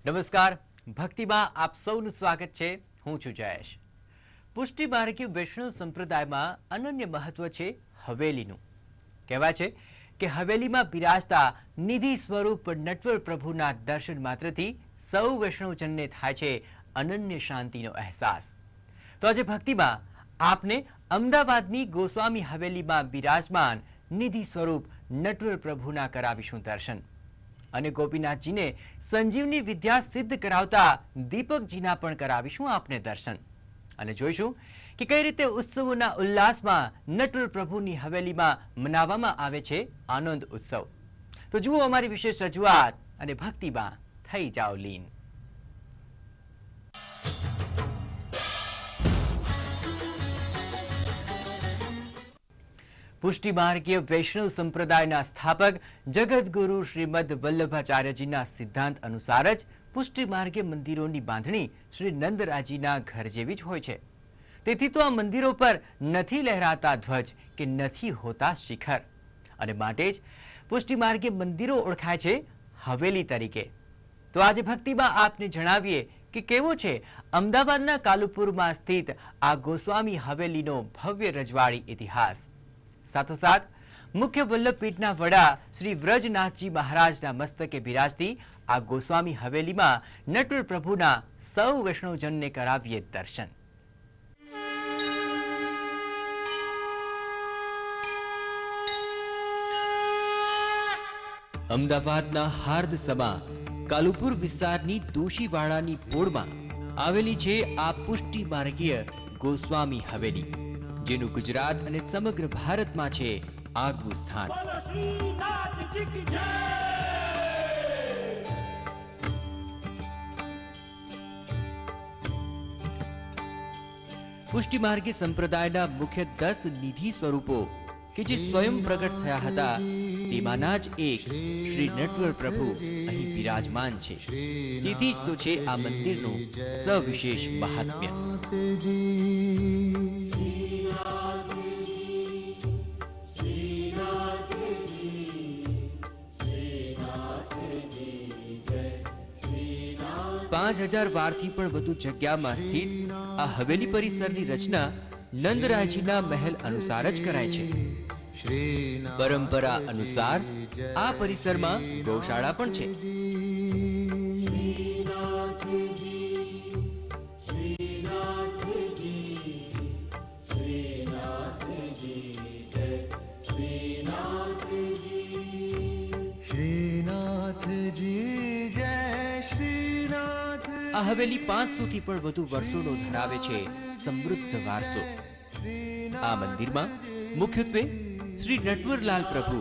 નમસ્કાર, ભક્તિમાં આપ સૌનું સ્વાગત છે। હું છું જયેશ। પુષ્ટિ માર્ગી વૈષ્ણવ સંપ્રદાયમાં અનન્ય મહત્વ છે હવેલીનું। કહેવાય છે કે હવેલીમાં બિરાજતા નિધિ સ્વરૂપ નટવર પ્રભુના દર્શન માત્રથી સૌ વૈષ્ણવજનને થાય છે અનન્ય શાંતિનો અહેસાસ। તો આજે ભક્તિમાં આપને અમદાવાદની ગોસ્વામી હવેલીમાં બિરાજમાન નિધિ સ્વરૂપ નટવર પ્રભુના કરાવીશું દર્શન અને ગોપીનાથજીને સંજીવની વિદ્યા સિદ્ધ કરાવતા દીપકજીના પણ કરાવીશું આપને દર્શન અને જોઈશું કે કઈ રીતે ઉત્સવોના ઉલ્લાસમાં નટવર પ્રભુની હવેલીમાં મનાવવામાં આવે છે આનંદ ઉત્સવ। તો જુઓ અમારી વિશેષ રજૂઆત અને ભક્તિમાં થઈ જાઓ લીન। પુષ્ટિ માર્ગીય વૈષ્ણવ સંપ્રદાયના સ્થાપક જગતગુરુ શ્રીમદ વલ્લભાચાર્યજીના સિદ્ધાંત અનુસાર જ પુષ્ટિ માર્ગીય મંદિરોની બાંધણી શ્રી નંદરાજીના ઘર જેવી જ હોય છે। તેથી તો આ મંદિરો પર નથી લહેરાતા ધ્વજ કે નથી હોતા શિખર અને માટે જ પુષ્ટિ માર્ગીય મંદિરો ઓળખાય છે હવેલી તરીકે। તો આજે ભક્તિમાં આપને જણાવીએ કે કેવો છે અમદાવાદના કાલુપુરમાં સ્થિત આ ગોસ્વામી હવેલીનો ભવ્ય રજવાડી ઇતિહાસ। સાથોસાથ મુખ્ય વલ્લભપીઠના વડા શ્રી વ્રજનાથજી મહારાજના મસ્તકે બિરાજતી આ ગોસ્વામી હવેલીમાં નટવર પ્રભુના સૌ વૈષ્ણવજનને કરાવીએ દર્શન। અમદાવાદના હાર્દસમા કાલુપુર વિસ્તારની દોશીવાડાની પોળમાં આવેલી છે આ પુષ્ટિ માર્ગીય ગોસ્વામી હવેલી, જેનું ગુજરાત અને સમગ્ર ભારતમાં છે આગવું સ્થાન। પુષ્ટિ માર્ગી સંપ્રદાયના મુખ્ય 10 નિધિ સ્વરૂપો કે જે સ્વયં પ્રગટ થયા હતા તેમાંના જ એક શ્રી નટવર પ્રભુ અહીં બિરાજમાન છે। તેથી જ તો છે આ મંદિરનું સવિશેષ મહાત્મ્ય। 5000 વારથી પણ વધુ જગ્યામાં સ્થિત આ હવેલી પરિસરની રચના નંદરાયજીના મહેલ અનુસાર જ કરાય છે। પરંપરા અનુસાર આ પરિસરમાં ગૌશાળા પણ છે। આ હવેલી 500 થી પણ વધુ વર્ષોનો ધરાવે છે સમૃદ્ધ વારસો। આ મંદિરમાં મુખ્યત્વે શ્રી નટવરલાલ પ્રભુ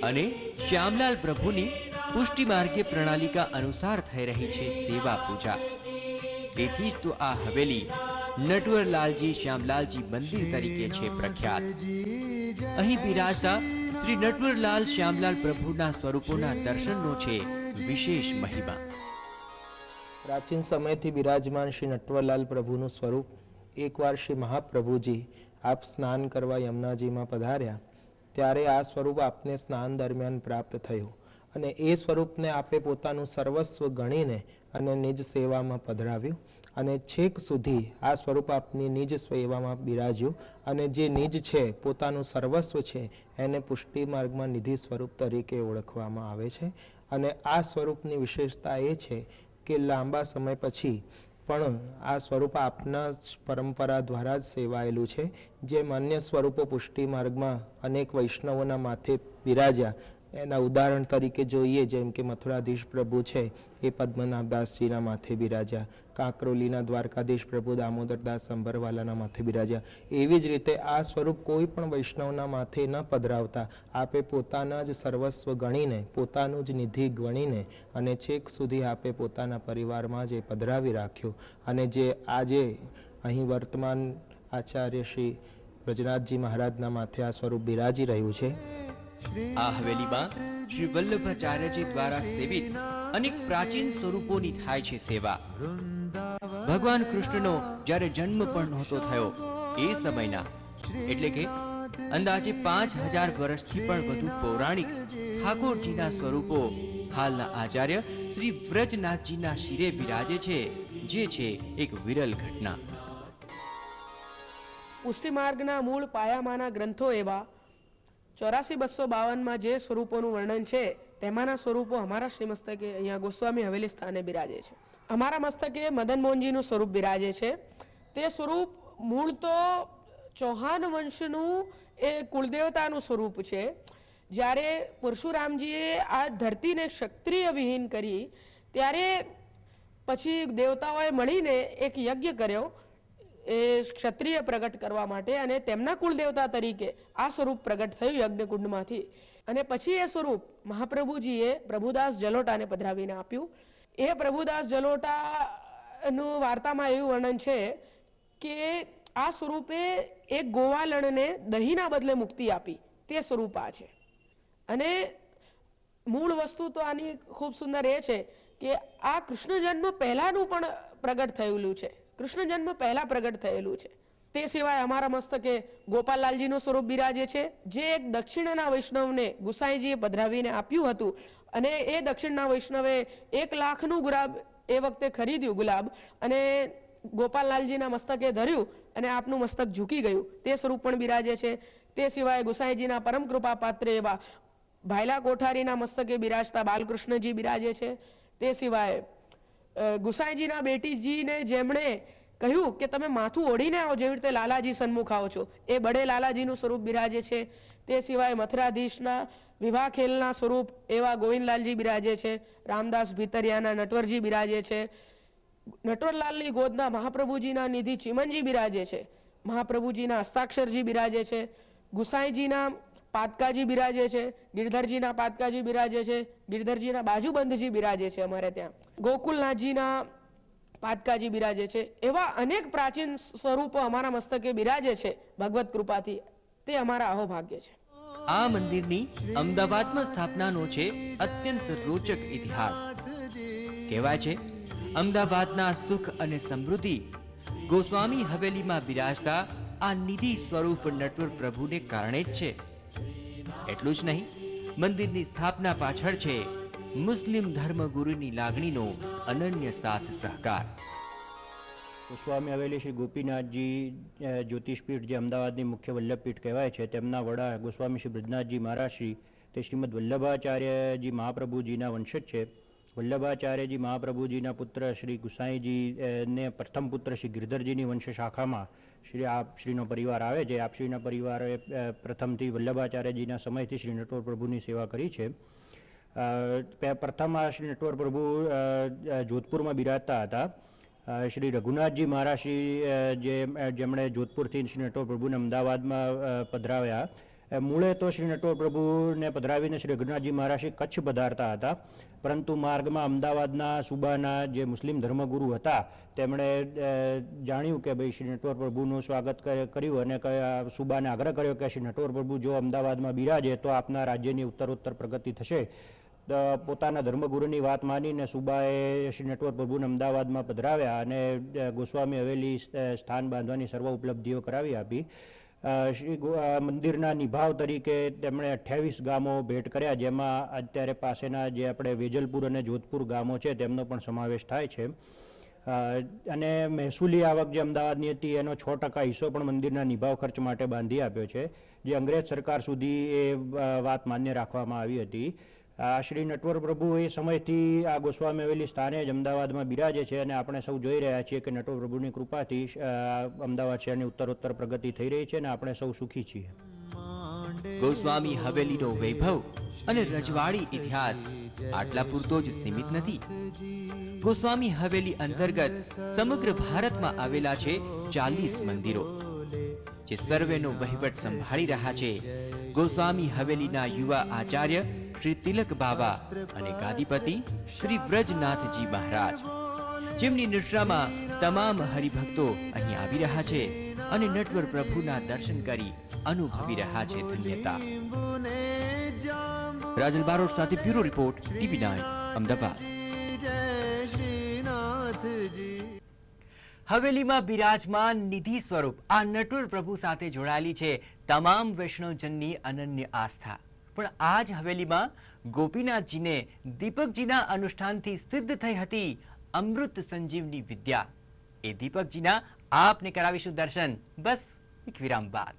અને શ્યામલાલ પ્રભુની પુષ્ટિ માર્ગીય પ્રણાલિકા અનુસાર થઈ રહી છે સેવા પૂજા। તેથી જ તો આ હવેલી નટવરલાલજી શ્યામલાલજી મંદિર તરીકે છે પ્રખ્યાત। અહીં બિરાજતા શ્રી નટવરલાલ શ્યામલાલ પ્રભુના સ્વરૂપોના દર્શનનો છે વિશેષ મહિમા। પ્રાચીન સમયથી બિરાજમાન શ્રી નટવરલાલ પ્રભુનું સ્વરૂપ એકવાર શ્રી મહાપ્રભુજી આપ સ્નાન કરવા યમુનાજીમાં પધાર્યા ત્યારે આ સ્વરૂપ આપને સ્નાન દરમિયાન પ્રાપ્ત થયું અને એ સ્વરૂપને આપે પોતાનું સર્વસ્વ ગણીને અને નિજ સેવામાં પધરાવ્યું અને છેક સુધી આ સ્વરૂપ આપની નિજ સેવામાં બિરાજ્યું અને જે નિજ છે પોતાનું સર્વસ્વ છે એને પુષ્ટિ માર્ગમાં નિધિ સ્વરૂપ તરીકે ઓળખવામાં આવે છે। અને આ સ્વરૂપની વિશેષતા એ છે કે લાંબા સમય પછી પણ આ સ્વરૂપ આપના જ પરંપરા દ્વારા જ સેવાયેલું છે। જેમ અન્ય સ્વરૂપો પુષ્ટિ માર્ગમાં અનેક વૈષ્ણવોના માથે બિરાજ્યા એના ઉદાહરણ તરીકે જોઈએ જેમ કે મથુરાધીશ પ્રભુ છે એ પદ્મનાભદાસજીના માથે બિરાજ્યા, કાંકરોલીના દ્વારકાધીશ પ્રભુ દામોદરદાસ સંભરવાલાના માથે બિરાજ્યા। એવી જ રીતે આ સ્વરૂપ કોઈ પણ વૈષ્ણવના માથે ન પધરાવતા આપે પોતાના જ સર્વસ્વ ગણીને પોતાનું જ નિધિ ગણીને અને છેક સુધી આપે પોતાના પરિવારમાં જ એ પધરાવી રાખ્યું અને જે આજે અહીં વર્તમાન આચાર્ય શ્રી વ્રજનાથજી મહારાજના માથે આ સ્વરૂપ બિરાજી રહ્યું છે। આ હવેલીમાં શ્રી વલ્લભાચાર્યજી દ્વારા સેવિત અનેક પ્રાચીન સ્વરૂપોની થાય છે સેવા। ભગવાન કૃષ્ણનો જ્યારે જન્મ પણ નહોતો થયો એ સમયના એટલે કે અંદાજે 5000 વર્ષથી પણ વધુ પૌરાણિક ઠાકોરજીના સ્વરૂપો હાલના આચાર્ય શ્રી વ્રજનાથજીના શિરે બિરાજે છે, જે છે એક વિરલ ઘટના. પુષ્ટિ માર્ગના મૂળ પાયામાંના ગ્રંથો એવા 84,252માં જે સ્વરૂપોનું વર્ણન છે તેમાંના સ્વરૂપો અમારા શ્રી મસ્તકે અહીંયા ગોસ્વામી હવેલી સ્થાને બિરાજે છે. અમારા મસ્તકે મદન મોહનજીનું સ્વરૂપ બિરાજે છે. તે સ્વરૂપ મૂળ તો ચૌહાણ વંશનું એ કુળદેવતાનું સ્વરૂપ છે. જ્યારે પરશુરામજીએ આ ધરતીને ક્ષત્રિય વિહીન કરી ત્યારે પછી દેવતાઓએ મળીને એક યજ્ઞ કર્યો એ ક્ષત્રિય પ્રગટ કરવા માટે, અને તેમના કુળદેવતા તરીકે આ સ્વરૂપ પ્રગટ થયું યજ્ઞકુંડમાંથી. અને પછી એ સ્વરૂપ મહાપ્રભુજીએ પ્રભુદાસ જલોટાને પધરાવીને આપ્યું. એ પ્રભુદાસ જલોટાનું વાર્તામાં એવું વર્ણન છે કે આ સ્વરૂપે એક ગોવાલણને દહીંના બદલે મુક્તિ આપી, તે સ્વરૂપ આ છે. અને મૂળ વસ્તુ તો આની ખૂબ સુંદર એ છે કે આ કૃષ્ણ જન્મ પહેલાનું પણ પ્રગટ થયેલું છે, કૃષ્ણ જન્મ પહેલા પ્રગટ થયેલું છે. તે સિવાય અમારા મસ્તકે ગોપાલલાલજીનું સ્વરૂપ બિરાજે છે, જે એક દક્ષિણના વૈષ્ણવને ગુસાઈજીએ પધરાવીને આપ્યું હતું. અને એ દક્ષિણના વૈષ્ણવે 1 લાખનું ગુલાબ એ વખતે ખરીદ્યું ગુલાબ, અને ગોપાલલાલજીના મસ્તકે ધર્યું અને આપનું મસ્તક ઝૂકી ગયું. તે સ્વરૂપ પણ બિરાજે છે. તે સિવાય ગુસાઈજીના પરમ કૃપા પાત્ર એવા ભાયલા કોઠારીના મસ્તકે બિરાજતા બાલકૃષ્ણજી બિરાજે છે. તે સિવાય ગુસાઈજીના બેટીજીને જેમણે કહ્યું કે તમે માથું ઓઢીને આવો, જેવી રીતે લાલાજી સન્મુખ આવો છો, એ બડે લાલાજીનું સ્વરૂપ બિરાજે છે. તે સિવાય મથુરાધીશના વિવાહ ખેલના સ્વરૂપ એવા ગોવિંદલાલજી બિરાજે છે. રામદાસ ભીતરિયાના નટવરજી બિરાજે છે. નટવરલાલની ગોદના મહાપ્રભુજીના નિધિ ચિમનજી બિરાજે છે. મહાપ્રભુજીના હસ્તાક્ષરજી બિરાજે છે. ગુસાઈજીના પાદકાજી બિરાજે છે. ગિરધરજીના પાદકાજી બિરાજે છે. ગિરધરજીના બાજુબંધજી બિરાજે છે અમારે ત્યાં. ગોકુલનાથજીના પાદકાજી બિરાજે છે. એવા અનેક પ્રાચીન સ્વરૂપો અમારા મસ્તકે બિરાજે છે ભગવત કૃપાથી. તે અમારા અહોભાગ્ય છે. આ મંદિરની અમદાવાદમાં સ્થાપનાનો છે અત્યંત રોચક ઇતિહાસ. કહેવાય છે અમદાવાદના સુખ અને સમૃદ્ધિ ગોસ્વામી હવેલીમાં બિરાજતા આ નિધિ સ્વરૂપ નટવર પ્રભુને કારણે જ છે. એટલું જ નહીં, મંદિરની સ્થાપના પાછળ છે મુસ્લિમ ધર્મગુરુની લાગણીનો અનન્ય સાથ સહકાર. ગોસ્વામી હવેલી શ્રી ગોપીનાથજી જ્યોતિષપીઠ, જે અમદાવાદની મુખ્ય વલ્લભપીઠ કહેવાય છે, તેમના વડા ગોસ્વામી શ્રી બ્રજનાથજી મહારાજશ્રી તે શ્રીમદ વલ્લભાચાર્યજી મહાપ્રભુજીના વંશજ છે. વલ્લભાચાર્યજી મહાપ્રભુજીના પુત્ર શ્રી ગુસાઈજી ને પ્રથમ પુત્ર શ્રી ગિરધરજીની વંશ શાખામાં શ્રીનો પરિવાર આવે છે. આપશ્રીના પરિવારે પ્રથમથી વલ્લભાચાર્યજીના સમયથી શ્રી નટવર પ્રભુની સેવા કરી છે. પ્રથમ આ શ્રી નટવર પ્રભુ જોધપુરમાં બિરાજતા હતા. શ્રી રઘુનાથજી મહારાજશ્રી જેમણે જોધપુરથી શ્રી નટવર પ્રભુને અમદાવાદમાં પધરાવ્યા. મૂળે તો શ્રી નટવર પ્રભુને પધરાવીને શ્રી રઘુનાથજી મહારાજશ્રી કચ્છ પધારતા હતા, પરંતુ માર્ગમાં અમદાવાદના સુબાના જે મુસ્લિમ ધર્મગુરુ હતા તેમણે જાણ્યું કે ભાઈ શ્રી નટવર પ્રભુનું સ્વાગત કર્યું અને સુબાને આગ્રહ કર્યો કે શ્રી નટવર પ્રભુ જો અમદાવાદમાં બિરાજે તો આપના રાજ્યની ઉત્તરોત્તર પ્રગતિ થશે. પોતાના ધર્મગુરુની વાત માનીને સુબાએ શ્રી નટવર પ્રભુને અમદાવાદમાં પધરાવ્યા અને ગોસ્વામી હવેલી સ્થાન બાંધવાની સર્વ ઉપલબ્ધિઓ કરાવી આપી. શ્રી મંદિરના નિભાવ તરીકે તેમણે 28 ગામો ભેટ કર્યા, જેમાં અત્યારે પાસેના જે આપણે વેજલપુર અને જોધપુર ગામો છે તેમનો પણ સમાવેશ થાય છે. અને મહેસૂલી આવક જે અમદાવાદની હતી એનો 6% હિસ્સો પણ મંદિરના નિભાવ ખર્ચ માટે બાંધી આપ્યો છે, જે અંગ્રેજ સરકાર સુધી એ વાત માન્ય રાખવામાં આવી હતી. શ્રી નટવર પ્રભુ એ સમયથી આ ગોસ્વામી હવેલી સ્થાને જ અમદાવાદમાં બિરાજે છે અને આપણે સૌ જોઈ રહ્યા છીએ કે નટવર પ્રભુની કૃપાથી અમદાવાદ શહેરની ઉત્તરોત્તર પ્રગતિ થઈ રહી છે અને આપણે સૌ સુખી છીએ. ગોસ્વામી હવેલીનો વૈભવ અને રજવાડી ઇતિહાસ આટલા પૂરતો જ સીમિત નથી. ગોસ્વામી હવેલી અંતર્ગત સમગ્ર ભારતમાં આવેલા છે 40 મંદિરો, જે સર્વેનો વહીવટ સંભાળી રહ્યા છે ગોસ્વામી હવેલીના યુવા આચાર્ય શ્રી તિલક બાવા અને ગાદીપતિ શ્રી વ્રજનાથજી મહારાજ, જેમની નિશ્રામાં તમામ હરિભક્તો અહીં આવી રહ્યા છે અને નટવર પ્રભુના દર્શન કરી અનુભવી રહ્યા છે ધન્યતા. રાજલ બારોટ સાથે બ્યુરો રિપોર્ટ, TV9 અમદાવાદ. હવેલીમાં બિરાજમાન નિધિ સ્વરૂપ આ નટવર પ્રભુ સાથે જોડાયેલી છે તમામ વૈષ્ણવજનની અનન્ય આસ્થા. પણ આ જ હવેલીમાં ગોપીનાથજીને દીપકજીના અનુષ્ઠાનથી સિદ્ધ થઈ હતી અમૃત સંજીવની વિદ્યા. એ દીપકજીના આપને કરાવીશું દર્શન, બસ એક વિરામ બાદ.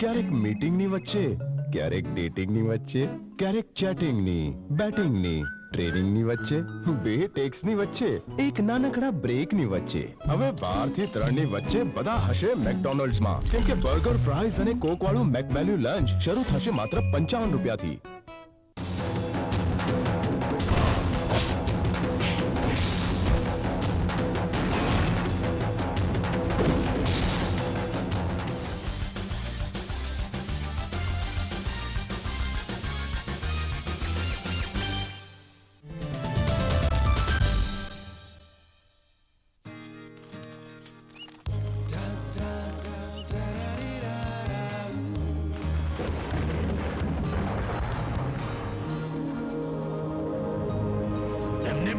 ક્યારેક મીટિંગની વચ્ચે, ક્યારેક ડેટિંગની વચ્ચે, ક્યારેક ચેટિંગની, બેટિંગની, ટ્રેનિંગની વચ્ચે, બે ટેક્સની વચ્ચે, એક નાનકડા બ્રેકની વચ્ચે. હવે 12 થી 3 ની વચ્ચે બધા હશે મેકડોનલ્ડ્સમાં, કેમ કે બર્ગર, ફ્રાઈઝ અને કોક વાળું મેકવેલ્યુ લંચ શરૂ થશે માત્ર 55 રૂપિયાથી.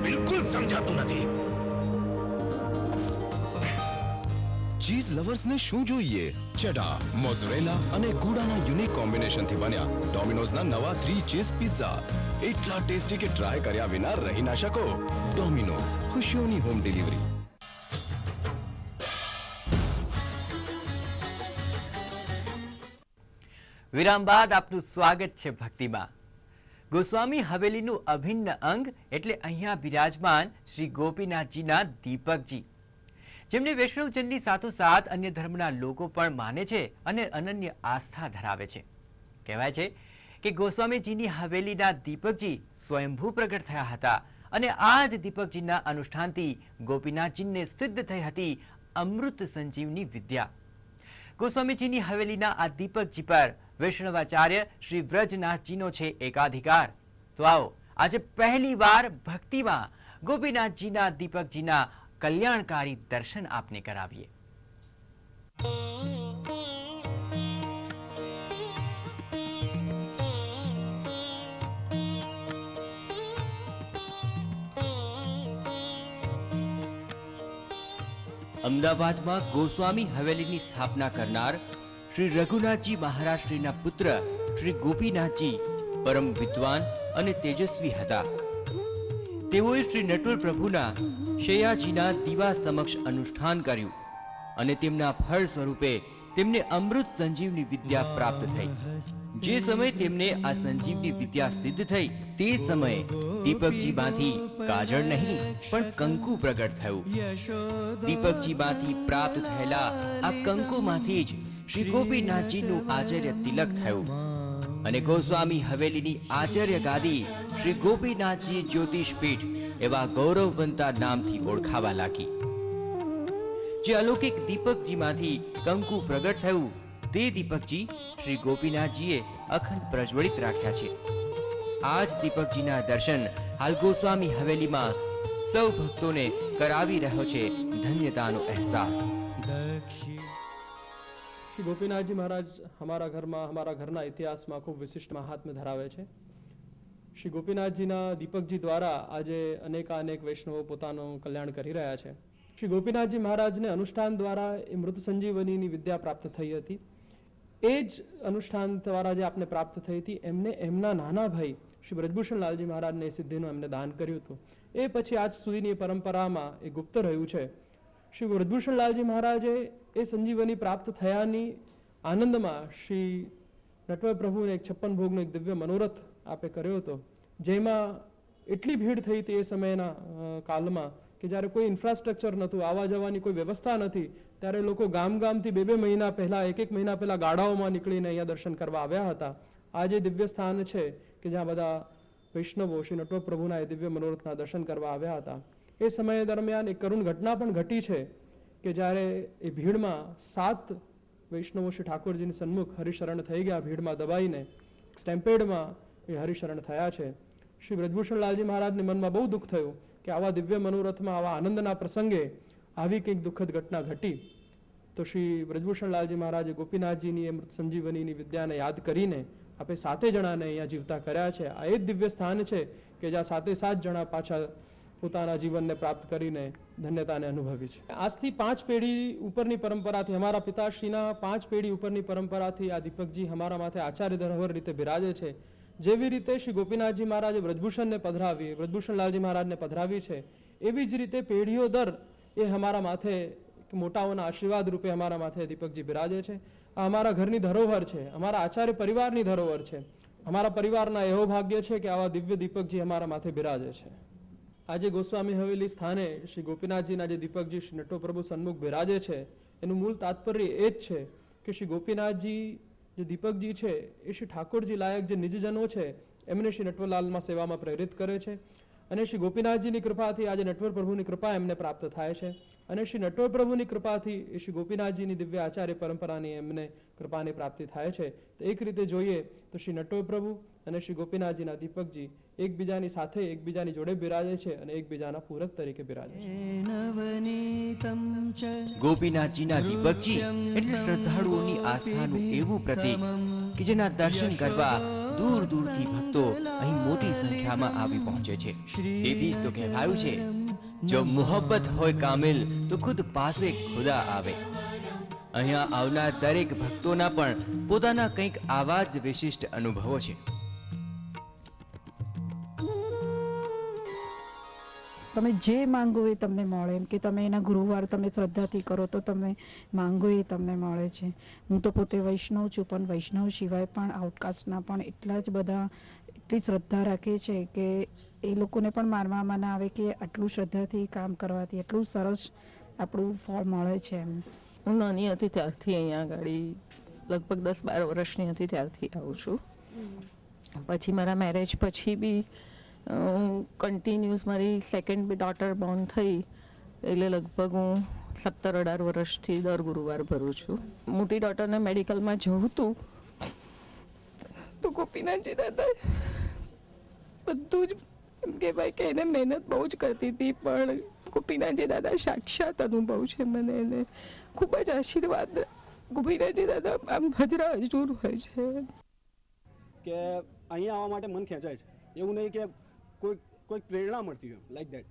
બિલકુલ સમજાતું નથી. ચીઝ લવર્સને શું જોઈએ? ચેડા, મોઝરેલા અને ગૂડાના યુનિક કોમ્બિનેશનથી બન્યા ડોમિનોઝના નવા 3 ચીઝ પિઝા એટલા ટેસ્ટી કે ટ્રાય કર્યા વિના રહી ના શકો. ડોમિનોઝ, ખુશીઓની હોમ ડિલિવરી. વિરામ બાદ આપનું સ્વાગત છે ભક્તિમાં. ગોસ્વામી હવેલીનું અભિન્ન અંગ એટલે અહીંયા બિરાજમાન શ્રી ગોપીનાથજીના દીપકજી, જેમને વૈષ્ણવજનની સાથોસાથ અન્ય ધર્મના લોકો પણ માને છે અને અનન્ય આસ્થા ધરાવે છે. કહેવાય છે કે ગોસ્વામીજીની હવેલીના દીપકજી સ્વયંભૂ પ્રગટ થયા હતા અને આ જ દીપકજીના અનુષ્ઠાનથી ગોપીનાથજીને સિદ્ધ થઈ હતી અમૃત સંજીવની વિદ્યા. ગોસ્વામીજીની હવેલીના આ દીપકજી પર વૈષ્ણવાચાર્ય શ્રી વ્રજનાથજીનો છે એકાધિકાર. તો આવો આજે પહેલી વાર ભક્તિમાં ગોપીનાથજીના દીપકજીના કલ્યાણકારી દર્શન આપને કરાવીએ. અમદાવાદમાં ગોસ્વામી હવેલીની સ્થાપના કરનાર શ્રી રઘુનાથજી મહારાજશ્રીના પુત્ર શ્રી ગોપીનાથજી પરમ વિદ્વાન અને તેજસ્વી હતા. તેઓએ શ્રી નટવર પ્રભુના શૈયાજીના દીવા સમક્ષ અનુષ્ઠાન કર્યું અને તેમના ફળ સ્વરૂપે તેમને અમૃત સંજીવની વિદ્યા પ્રાપ્ત થઈ. જે સમયે તેમને આ સંજીવની વિદ્યા સિદ્ધ થઈ તે સમયે દીપકજીમાંથી કાજળ નહીં પણ કંકુ પ્રગટ થયું. દીપકજીમાંથી પ્રાપ્ત થયેલા આ કંકુમાંથી જ શ્રી ગોપીનાથજીનું આચાર્ય તિલક થયું અને ગોસ્વામી હવેલીની આચાર્ય ગાદી શ્રી ગોપીનાથજી જ્યોતિષપીઠ એવા ગૌરવવંતા નામથી ઓળખાવા લાગી. જે અલૌકિક દીપકજીમાંથી કંકુ પ્રગટ થયું તે દીપકજી શ્રી ગોપીનાથજીએ અખંડ પ્રજ્વલિત રાખ્યા છે. આ જ દીપકજીના દર્શન હાલ ગોસ્વામી હવેલીમાં સૌ ભક્તોને કરાવી રહ્યો છે ધન્યતાનો અહેસાસ. શ્રી ગોપીનાથજી મહારાજ હમારા ઘરના ઇતિહાસમાં ખૂબ વિશિષ્ટ મહાત્મ્ય ધરાવે છે. શ્રી ગોપીનાથજીના દીપકજી દ્વારા આજે અનેક વૈષ્ણવો પોતાનું કલ્યાણ કરી રહ્યા છે. શ્રી ગોપીનાથજી મહારાજને અનુષ્ઠાન દ્વારા એ મૃત સંજીવનીની વિદ્યા પ્રાપ્ત થઈ હતી. એ જ અનુષ્ઠાન દ્વારા જે આપને પ્રાપ્ત થઈ હતી એમને એમના નાના ભાઈ શ્રી બ્રજભૂષણ લાલજી મહારાજને એ સિદ્ધિનું એમને દાન કર્યું હતું. એ પછી આજ સુધીની પરંપરામાં એ ગુપ્ત રહ્યું છે. શ્રી બ્રજભૂષણ લાલજી મહારાજે એ સંજીવની પ્રાપ્ત થયાની આનંદમાં શ્રી નટવર પ્રભુને એક 56 ભોગનો એક દિવ્ય મનોરથ આપે કર્યો હતો, જેમાં એટલી ભીડ થઈ હતી એ સમયના કાલમાં કે જ્યારે કોઈ ઇન્ફ્રાસ્ટ્રક્ચર નહોતું, આવવા જવાની કોઈ વ્યવસ્થા નથી, ત્યારે લોકો ગામથી 2 મહિના પહેલાં, 1 મહિના પહેલાં ગાડાઓમાં નીકળીને અહીંયા દર્શન કરવા આવ્યા હતા. આ જે દિવ્ય સ્થાન છે કે જ્યાં બધા વૈષ્ણવો શ્રી નટવર પ્રભુના એ દિવ્ય મનોરથના દર્શન કરવા આવ્યા હતા. એ સમય દરમિયાન એક કરુણ ઘટના પણ ઘટી છે કે જ્યારે એ ભીડમાં 7 વૈષ્ણવો શ્રી ઠાકોરજીની સન્મુખ હરિશરણ થઈ ગયા, ભીડમાં દબાઈને સ્ટેમ્પેડમાં એ હરિશરણ થયા છે. શ્રી બ્રજભૂષણ લાલજી મહારાજને મનમાં બહુ દુઃખ થયું કે આવા દિવ્ય મનોરથમાં આવા આનંદના પ્રસંગે આવી કંઈક દુઃખદ ઘટના ઘટી. તો શ્રી બ્રજભૂષણ લાલજી મહારાજે ગોપીનાથજીની એ મૃત સંજીવનીની વિદ્યાને યાદ કરીને આપણે 7 જણાને અહીંયા જીવતા કર્યા છે. આ એ જ દિવ્ય સ્થાન છે કે જ્યાં 7 જણા પાછા પોતાના જીવનને પ્રાપ્ત કરીને ધન્યતાને અનુભવી છે. આજથી 5 પેઢી ઉપરની પરંપરાથી, અમારા પિતાશ્રીના 5 પેઢી ઉપરની પરંપરાથી આ દીપકજી અમારા માથે આચાર્ય ધરોહર રીતે બિરાજે છે. જેવી રીતે શ્રી ગોપીનાથજી મહારાજે બ્રજભૂષણને પધરાવી, બ્રજભૂષણલાલજી મહારાજને પધરાવી છે, એવી જ રીતે પેઢીઓ દર એ અમારા માથે મોટાઓના આશીર્વાદ રૂપે અમારા માથે દીપકજી બિરાજે છે. આ અમારા ઘરની ધરોહર છે, અમારા આચાર્ય પરિવારની ધરોહર છે. અમારા પરિવારના એવો ભાગ્ય છે કે આવા દિવ્ય દીપકજી અમારા માથે બિરાજે છે. આજે ગોસ્વામી હવેલી સ્થાને શ્રી ગોપીનાથજીના જે દીપકજી શ્રી નટવરપ્રભુ સન્મુખ બિરાજે છે, એનું મૂળ તાત્પર્ય એ જ છે કે શ્રી ગોપીનાથજી જે દીપકજી છે એ શ્રી ઠાકોરજી લાયક જે નિજજનો છે એમને શ્રી નટવરલાલમાં સેવામાં પ્રેરિત કરે છે. અને શ્રી ગોપીનાથજીની કૃપાથી આજે નટવર પ્રભુની કૃપા એમને પ્રાપ્ત થાય છે. અને શ્રી નટવર પ્રભુની કૃપાથી એ શ્રી ગોપીનાથજીની દિવ્ય આચાર્ય પરંપરાની એમને કૃપાની પ્રાપ્તિ થાય છે. તો એક રીતે જોઈએ તો શ્રી નટવર પ્રભુ અને શ્રી ગોપીનાથજીના દીપકજી એકબીજાની સાથે, એકબીજાની જોડે બિરાજે છે અને એકબીજાના પૂરક તરીકે બિરાજે છે. ગોપીનાથજીના દીપકજી એટલે શ્રદ્ધાળુઓની આસ્થાનું એવું પ્રતીક કે જેના દર્શન કરવા દૂર દૂરથી ભક્તો અહીં મોટી સંખ્યામાં આવી પહોંચે છે. તેથી જ તો કહેવાયું છે, જો મોહબ્બત હોય કામિલ તો ખુદ પાસે ખુદા આવે. અહીંયા આવનાર દરેક ભક્તોના પણ પોતાના કંઈક આવા જ વિશિષ્ટ અનુભવો છે. તમે જે માંગો એ તમને મળે, એમ કે તમે એના ગુરુવાર તમે શ્રદ્ધાથી કરો તો તમે માંગો એ તમને મળે છે. હું તો પોતે વૈષ્ણવ છું, પણ વૈષ્ણવ સિવાય પણ આઉટકાસ્ટના પણ એટલા જ બધા એટલી શ્રદ્ધા રાખે છે કે એ લોકોને પણ માનવામાં ના આવે કે આટલું શ્રદ્ધાથી કામ કરવાથી એટલું સરસ આપણું ફળ મળે છે. એમ હું નાની હતી ત્યારથી અહીંયા આગળ લગભગ 10-12 વર્ષની હતી ત્યારથી આવું છું. પછી મારા મેરેજ પછી બી કન્ટિન્યુઅસ મારી સેકન્ડ બી ડોટર બોર્ન થઈ એટલે લગભગ હું 17-18 વર્ષથી દર ગુરુવાર ભરું છું. મોટી ડોટરને મેડિકલમાં જવું હતું તો ગોપીનાથજી દાદા બધું જ એમ કહેવાય કે એને મહેનત બહુ જ કરતી હતી, પણ ગોપીનાથજી દાદા સાક્ષાત અનુભવ છે મને, એને ખૂબ જ આશીર્વાદ ગોપીનાથજી દાદા આમ હજરા હજુર હોય છે કે અહીંયા આવવા માટે મન ખેંચાય છે. એવું નહીં કે કોઈ પ્રેરણા મળતી હોય લાઈક દેટ,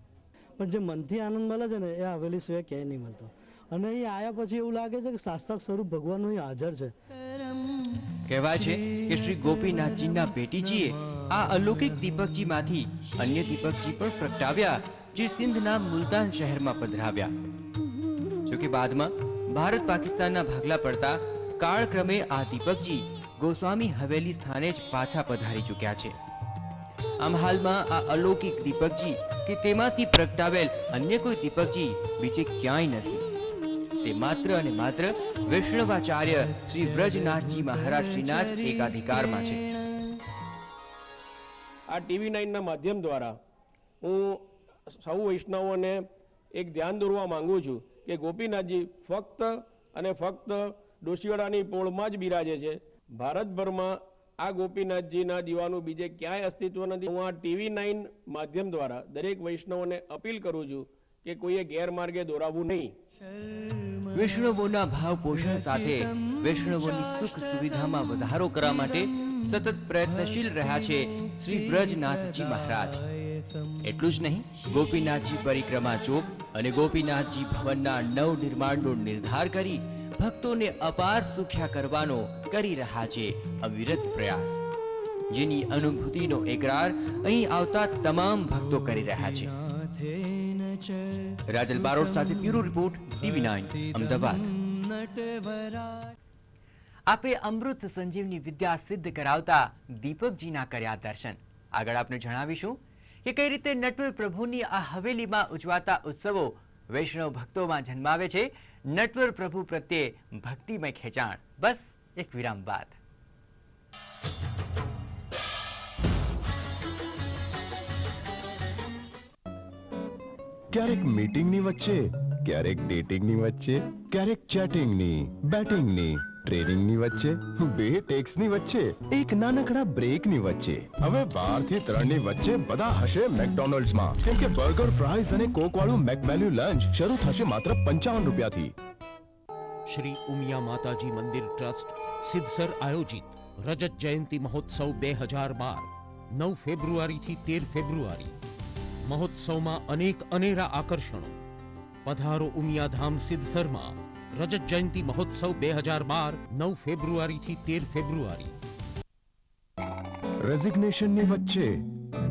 પણ જે મનથી આનંદ મળે છે ને એ હવેલી સિવાય ક્યાંય નહીં મળતો. અને અહીં આવ્યા પછી એવું લાગે છે કે સાક્ષાત સ્વરૂપ ભગવાનનું અહીં હાજર છે. કહેવાય છે કે શ્રી ગોપીનાથજીના બેટીજીએ આ અલૌકિક દીપકજીમાંથી અન્ય દીપકજી પણ પ્રગટાવ્યા, જે સિંધના મુલતાન શહેરમાં પધરાવ્યા. જોકે બાદમાં ભારત પાકિસ્તાનના ભાગલા પડતા કાળક્રમે આ દીપકજી ગોસ્વામી હવેલી સ્થાને જ પાછા પધારી ચૂક્યા છે. આમ હાલમાં આ અલૌકિક દીપકજી કે તેમાંથી પ્રગટાવેલ અન્ય કોઈ દીપકજી બીજે ક્યાંય નથી. તે માત્ર અને માત્ર વૈષ્ણવાચાર્ય શ્રી વ્રજનાથજી મહારાજશ્રીના જ એકાધિકારમાં છે. આ TV9ના માધ્યમ દ્વારા હું સૌ વૈષ્ણવોને એક ધ્યાન દોરવા માંગુ છું કે ગોપીનાથજી ફક્ત અને ફક્ત ડોશીવાડાની પોળમાં જ બિરાજે છે. ભારતભરમાં આ ગોપીનાથજીના દીવાનું બીજે ક્યાંય અસ્તિત્વ નથી. હું આ TV9 માધ્યમ દ્વારા દરેક વૈષ્ણવોને અપીલ કરું છું કે કોઈએ ગેરમાર્ગે દોરાવવું નહીં. વૈષ્ણવોના ભાવ પોષણ સાથે વૈષ્ણવોની સુખ સુવિધામાં વધારો કરવા માટે સતત પ્રયત્નશીલ રહ્યા છે શ્રી વ્રજનાથજી મહારાજ. એટલું જ નહીં, ગોપીનાથજી પરિક્રમા ચોક અને ગોપીનાથજી ભવનના નવનિર્માણનો નિર્ધાર કરી ભક્તોને અપાર સુખ્યા કરવાનો કરી રહ્યા છે અવિરત પ્રયાસ, જેની અનુભૂતિનો એકરાર અહીં આવતા તમામ ભક્તો કરી રહ્યા છે. રાજલ બારોટ સાથે બ્યુરો રિપોર્ટ TV9 અમદાવાદ. આપે અમૃત સંજીવની વિદ્યા સિદ્ધ કરાવતા દીપકજીના કર્યા દર્શન. આગળ આપણે જણાવીશું કે કઈ રીતે નટવર પ્રભુની આ હવેલીમાં ઉજવાતા ઉત્સવો વૈષ્ણવ ભક્તોમાં જન્માવે છે નટવર પ્રભુ પ્રત્યે ભક્તિમય ખેંચાણ. બસ એક વિરામ બાદ. ક્યારેક મીટિંગની વચ્ચે, ક્યારેક ડેટિંગની વચ્ચે, ક્યારેક ચેટિંગની, બેટિંગની, ટ્રેનિંગની વચ્ચે, બે ટેક્સની વચ્ચે, એક નાનકડા બ્રેકની વચ્ચે. હવે 12 થી 3 ની વચ્ચે બધા હશે મેકડોનલ્ડ્સમાં, કેમ કે બર્ગર, ફ્રાઈઝ અને કોક વાળું મેકવેલ્યુ લંચ શરૂ થશે માત્ર 55 રૂપિયાથી. શ્રી ઉમિયા માતાજી મંદિર ટ્રસ્ટ સિદ્ધસર આયોજિત રજત જયંતિ મહોત્સવ 2012 9 ફેબ્રુઆરીથી 13 ફેબ્રુઆરી મહોત્સવમાં અનેક અનેરા આકર્ષણો. પધારો ઉમિયાધામ સિદ્ધસરમાં રજત જયંતિ મહોત્સવ 2012 9 ફેબ્રુઆરીથી 13 ફેબ્રુઆરી. રેઝિગ્નેશનની વચ્ચે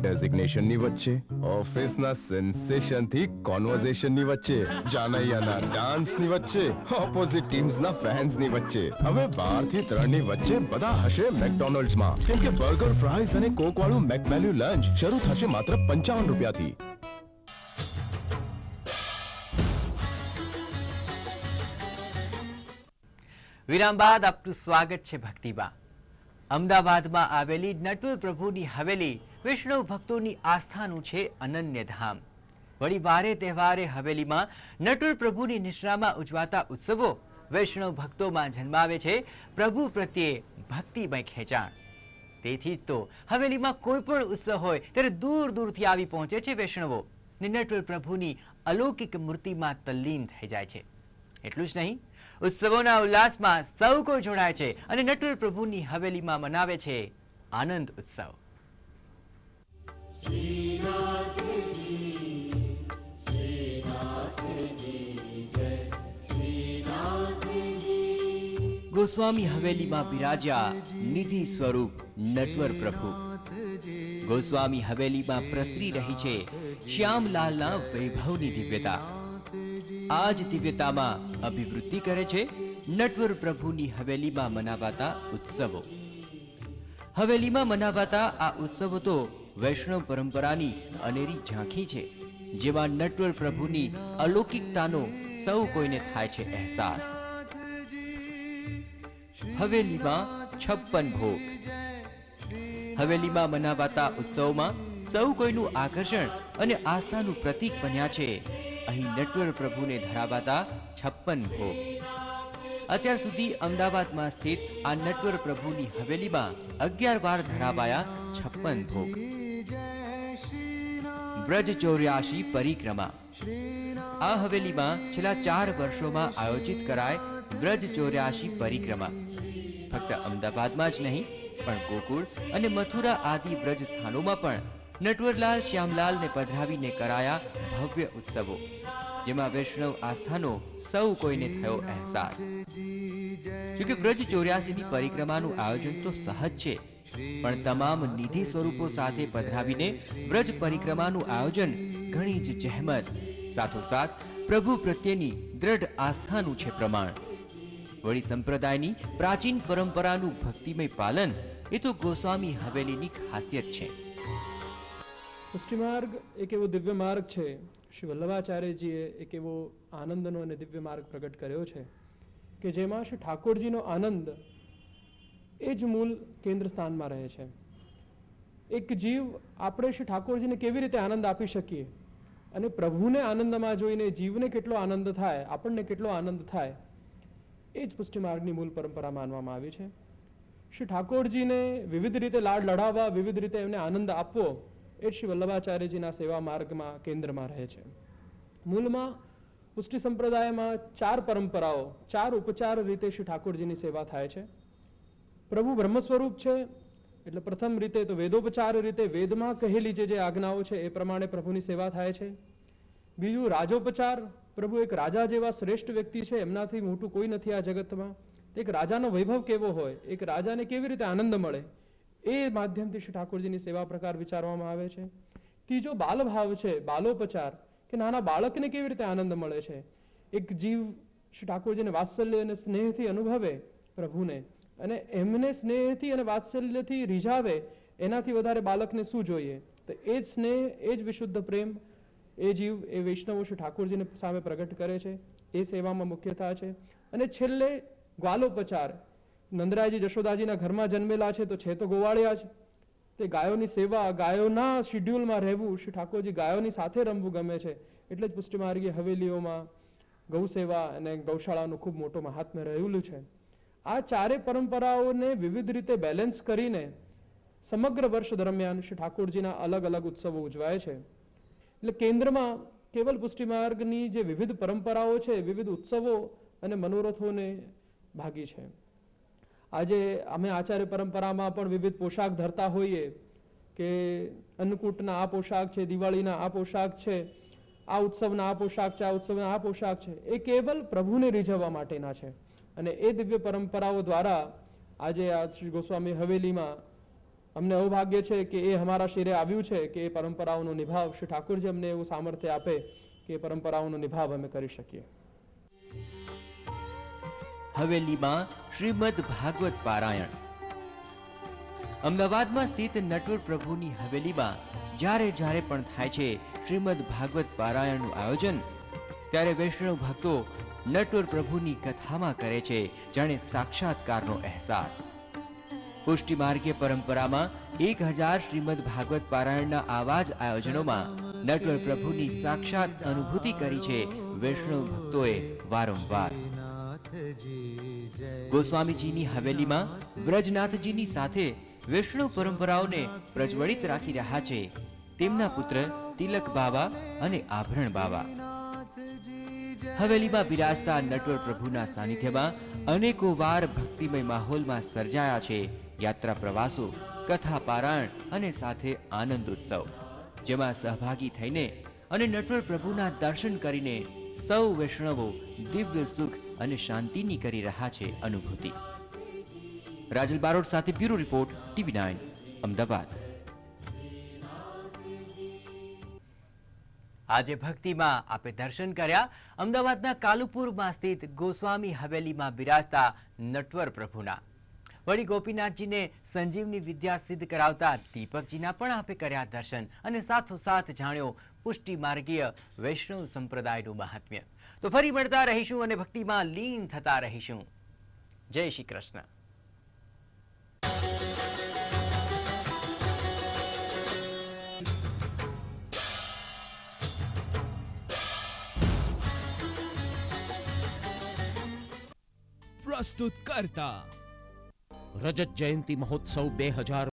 ડેઝિગ્નેશનની વચ્ચે ઓફિસના સેન્સેશનથી કોન્વર્ઝેશનની વચ્ચે જાનૈયાના ડાન્સની વચ્ચે ઓપોઝિટ ટીમ્સના ફેન્સની વચ્ચે હવે 12 થી 3 ની વચ્ચે બધા હશે મેકડોનલ્ડ્સમાં, કેમ કે બર્ગર, ફ્રાઈઝ અને કોક વાળું મેકવેલ્યુ લંચ શરૂ થશે માત્ર 55 રૂપિયાથી. વિરામ બાદ આપનું સ્વાગત છે ભક્તિમાં. અમદાવાદમાં આવેલી નટવર પ્રભુની હવેલી વૈષ્ણવ ભક્તોની આસ્થાનું છે અનન્ય ધામ. વળી વારે તહેવારે હવેલીમાં નટવર પ્રભુની નિશ્રામાં ઉજવાતા ઉત્સવો વૈષ્ણવ ભક્તોમાં જન્માવે છે પ્રભુ પ્રત્યે ભક્તિમય ખેંચાણ. તેથી જ તો હવેલીમાં કોઈ પણ ઉત્સવ હોય ત્યારે દૂર દૂરથી આવી પહોંચે છે વૈષ્ણવો ને નટવર પ્રભુની અલૌકિક મૂર્તિમાં તલ્લીન થઈ જાય છે. એટલું જ નહીં, ઉત્સવોના ઉલ્લાસમાં સૌ કોઈ જોડાય છે અને નટવર પ્રભુની હવેલીમાં મનાવે છે આનંદ ઉત્સવ. ગોસ્વામી હવેલીમાં બિરાજ્યા નિધિ સ્વરૂપ નટવર પ્રભુ. ગોસ્વામી હવેલીમાં પ્રસરી રહી છે શ્યામલાલના વૈભવની દિવ્યતા. આ જ દિવ્યતામાં અભિવૃદ્ધિ કરે છે નટવર પ્રભુની હવેલીમાં મનાવાતા ઉત્સવો. હવેલીમાં મનાવાતા આ ઉત્સવો તો વૈષ્ણવ પરંપરાની અનેરી ઝાંખી છે, જેમાં નટવર પ્રભુની અલૌકિકતાનો સૌ કોઈને થાય છે અહેસાસ. હવેલીમાં 56 ભોગ. હવેલીમાં મનાવાતા ઉત્સવમાં સૌ કોઈનું આકર્ષણ અને આસ્થાનું પ્રતીક બન્યા છે અહીં નટવર પ્રભુને ધરાવાતા 56 ભોગ. અત્યાર સુધી અમદાવાદમાં સ્થિત આ નટવર પ્રભુની હવેલીમાં 11 વાર ધરાવાયા 56 ભોગ. બ્રજ 84 પરિક્રમા. આ હવેલીમાં છેલ્લા 4 વર્ષોમાં આયોજિત કરાય બ્રજ 84 પરિક્રમા. ફક્ત અમદાવાદમાં જ નહીં પણ ગોકુળ અને મથુરા આદિ બ્રજ સ્થાનોમાં પણ નટવરલાલ શ્યામલાલને પધરાવીને કરાયા ભવ્ય ઉત્સવો, જેમાં વૈષ્ણવ આસ્થાનો સૌ કોઈને થયો અહેસાસ. જોકે બ્રજ 84ની પરિક્રમાનું આયોજન તો સહજ છે, પણ તમામ નિધિ સ્વરૂપો સાથે પધરાવીને બ્રજ પરિક્રમાનું આયોજન ઘણી જ જહેમત, સાથોસાથ પ્રભુ પ્રત્યેની દ્રઢ આસ્થાનું છે પ્રમાણ. વળી સંપ્રદાયની પ્રાચીન પરંપરાનું ભક્તિમય પાલન એ તો ગોસ્વામી હવેલીની ખાસિયત છે. પુષ્ટિ માર્ગ એક એવો દિવ્ય માર્ગ છે, શ્રી વલ્લભાચાર્યજીએ એક એવો આનંદનો અને દિવ્ય માર્ગ પ્રગટ કર્યો છે કે જેમાં શ્રી ઠાકોરજીનો આનંદ એ જ મૂળ કેન્દ્ર સ્થાનમાં રહે છે. એક જીવ આપણે શ્રી ઠાકોરજીને કેવી રીતે આનંદ આપી શકીએ અને પ્રભુને આનંદમાં જોઈને જીવને કેટલો આનંદ થાય, આપણને કેટલો આનંદ થાય, એ જ પુષ્ટિ માર્ગની મૂળ પરંપરા માનવામાં આવી છે. શ્રી ઠાકોરજીને વિવિધ રીતે લાડ લડાવવા, વિવિધ રીતે એમને આનંદ આપવો એ શ્રી વલ્લભાચાર્યજીના સેવા માર્ગમાં કેન્દ્રમાં રહે છે. મૂળમાં પુષ્ટિ સંપ્રદાયમાં 4 પરંપરાઓ, 4 ઉપચાર રીતે શ્રી ઠાકોરજીની સેવા થાય છે. પ્રભુ બ્રહ્મ સ્વરૂપ છે એટલે પ્રથમ રીતે તો વેદોપચાર રીતે વેદમાં કહેલી જે આજ્ઞાઓ છે એ પ્રમાણે પ્રભુની સેવા થાય છે. બીજું રાજોપચાર, પ્રભુ એક રાજા જેવા શ્રેષ્ઠ વ્યક્તિ છે, એમનાથી મોટું કોઈ નથી આ જગતમાં. એક રાજાનો વૈભવ કેવો હોય, એક રાજાને કેવી રીતે આનંદ મળે, એ માધ્યમથી શ્રી ઠાકોરજીની સેવા પ્રકાર વિચારવામાં આવે છે. ત્રીજો બાલભાવ છે, બાલોપચાર, કે નાના બાળકને કેવી રીતે આનંદ મળે છે. એક જીવ શ્રી ઠાકોરજીને વાત્સલ્ય અને સ્નેહથી અનુભવે પ્રભુને અને એમને સ્નેહથી અને વાત્સલ્યથી રીઝાવે, એનાથી વધારે બાળકને શું જોઈએ. તો એ જ સ્નેહ, એ જ વિશુદ્ધ પ્રેમ એ જીવ, એ વૈષ્ણવો શ્રી ઠાકોરજીને સામે પ્રગટ કરે છે, એ સેવામાં મુખ્યતા છે. અને છેલ્લે ગ્વાલોપચાર, નંદરાયજી જશોદાજીના ઘરમાં જન્મેલા છે તો છે તો ગોવાળિયા જ. તે ગાયોની સેવા, ગાયોના શિડ્યુલમાં રહેવું, શ્રી ઠાકોરજી ગાયોની સાથે રમવું ગમે છે, એટલે જ પુષ્ટિમાર્ગી હવેલીઓમાં ગૌ સેવા અને ગૌશાળાનું ખૂબ મોટું મહાત્મ્ય રહેલું છે. આ 4 પરંપરાઓને વિવિધ રીતે બેલેન્સ કરીને સમગ્ર વર્ષ દરમિયાન શ્રી ઠાકોરજીના અલગ અલગ ઉત્સવો ઉજવાય છે. એટલે કેન્દ્રમાં કેવલ પુષ્ટિ માર્ગની જે વિવિધ પરંપરાઓ છે, વિવિધ ઉત્સવો અને મનોરથોને ભાગી છે. આજે અમે આચાર્ય પરંપરામાં પણ વિવિધ પોશાક ધરતા હોઈએ કે અન્નકૂટના આ પોશાક છે, દિવાળીના આ પોશાક છે, આ ઉત્સવના આ પોશાક છે, આ ઉત્સવના આ પોશાક છે, એ કેવલ પ્રભુને રીઝવવા માટેના છે. અને એ દિવ્ય પરંપરાઓ દ્વારા આજે આ શ્રી ગોસ્વામી હવેલીમાં અમને અવભાગ્ય છે કે એ અમારા શિરે આવ્યું છે કે એ પરંપરાઓનો નિભાવ શ્રી ઠાકોરજી અમને એવું સામર્થ્ય આપે કે એ પરંપરાઓનો નિભાવ અમે કરી શકીએ. હવેલીમાં શ્રીમદ ભાગવત પારાયણ. અમદાવાદમાં સ્થિત નટવર પ્રભુની હવેલીમાં જ્યારે પણ થાય છે શ્રીમદ ભાગવત પારાયણનું આયોજન, ત્યારે વૈષ્ણવ ભક્તો નટવર પ્રભુની કથામાં કરે છે જાણે સાક્ષાત્કારનો અહેસાસ. પુષ્ટિ માર્ગીય પરંપરામાં 1000 શ્રીમદ ભાગવત પારાયણના આવા જ આયોજનોમાં નટવર પ્રભુની સાક્ષાત અનુભૂતિ કરી છે વૈષ્ણવ ભક્તોએ વારંવાર. ગોસ્વામીજીની હવેલીમાં વ્રજનાથજીની સાથે વૈષ્ણવ પરંપરાઓને પ્રજ્વલિત રાખી રહ્યા છે તેમના પુત્ર તિલક બાવા અને આભરણ બાવા. હવેલીમાં બિરાજતા નટવર પ્રભુના સાનિધ્યમાં અનેકો વાર ભક્તિમય માહોલમાં સર્જાયા છે યાત્રા પ્રવાસો, કથા પારાયણ અને સાથે આનંદ ઉત્સવ, જેમાં સહભાગી થઈને અને નટવર પ્રભુના દર્શન કરીને સૌ વૈષ્ણવો દિવ્ય સુખ અને શાંતિની કરી રહ્યા છે અનુભૂતિ. રાજલ બારોટ સાથે બ્યુરો રિપોર્ટ, TV9 અમદાવાદ. આજે ભક્તિમાં આપે દર્શન કર્યા અમદાવાદના કાલુપુરમાં સ્થિત ગોસ્વામી હવેલીમાં બિરાજતા નટવર પ્રભુના. વળી ગોપીનાથજીને સંજીવની વિદ્યા સિદ્ધ કરાવતા દીપકજીના પણ આપે કર્યા દર્શન અને સાથોસાથ જાણ્યો પુષ્ટિ માર્ગીય વૈષ્ણવ સંપ્રદાયનું મહાત્મ્ય. તો ફરી મળતા રહીશું અને ભક્તિમાં લીન થતા રહીશું. જય શ્રી કૃષ્ણ. પ્રસ્તુત કરતા રજત જયંતી મહોત્સવ 2000